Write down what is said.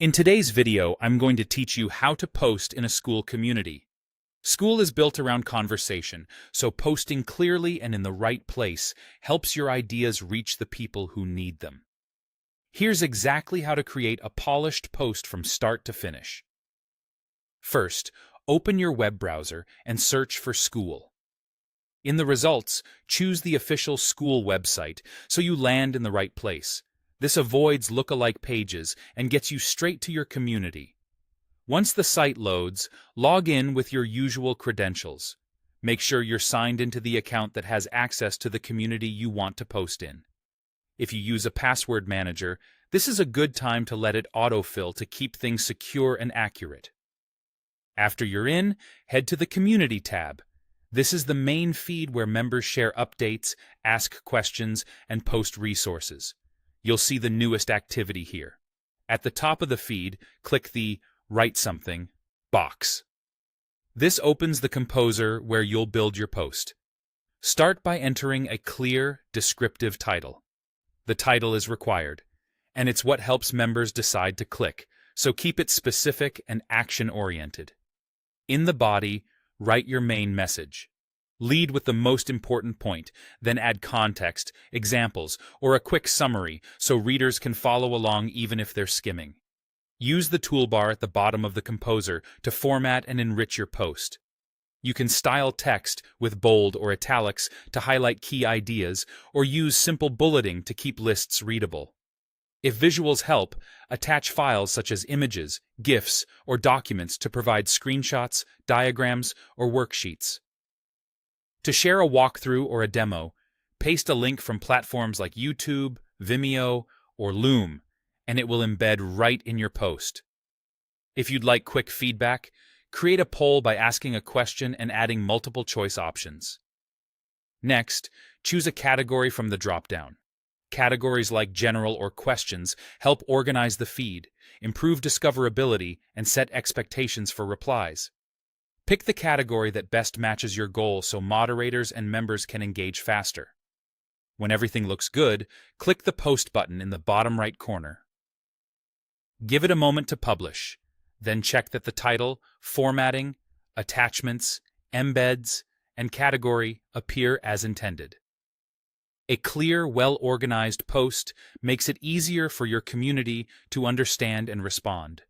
In today's video, I'm going to teach you how to post in a Skool community. Skool is built around conversation, so posting clearly and in the right place helps your ideas reach the people who need them. Here's exactly how to create a polished post from start to finish. First, open your web browser and search for Skool. In the results, choose the official Skool website so you land in the right place. This avoids look-alike pages and gets you straight to your community. Once the site loads, log in with your usual credentials. Make sure you're signed into the account that has access to the community you want to post in. If you use a password manager, this is a good time to let it autofill to keep things secure and accurate. After you're in, head to the Community tab. This is the main feed where members share updates, ask questions, and post resources. You'll see the newest activity here. At the top of the feed, click the Write Something box. This opens the composer where you'll build your post. Start by entering a clear, descriptive title. The title is required, and it's what helps members decide to click, so keep it specific and action-oriented. In the body, write your main message. Lead with the most important point, then add context, examples, or a quick summary so readers can follow along even if they're skimming. Use the toolbar at the bottom of the composer to format and enrich your post. You can style text with bold or italics to highlight key ideas, or use simple bulleting to keep lists readable. If visuals help, attach files such as images, GIFs, or documents to provide screenshots, diagrams, or worksheets. To share a walkthrough or a demo, paste a link from platforms like YouTube, Vimeo, or Loom, and it will embed right in your post. If you'd like quick feedback, create a poll by asking a question and adding multiple choice options. Next, choose a category from the drop-down. Categories like general or questions help organize the feed, improve discoverability, and set expectations for replies. Pick the category that best matches your goal so moderators and members can engage faster. When everything looks good, click the Post button in the bottom right corner. Give it a moment to publish, then check that the title, formatting, attachments, embeds, and category appear as intended. A clear, well-organized post makes it easier for your community to understand and respond.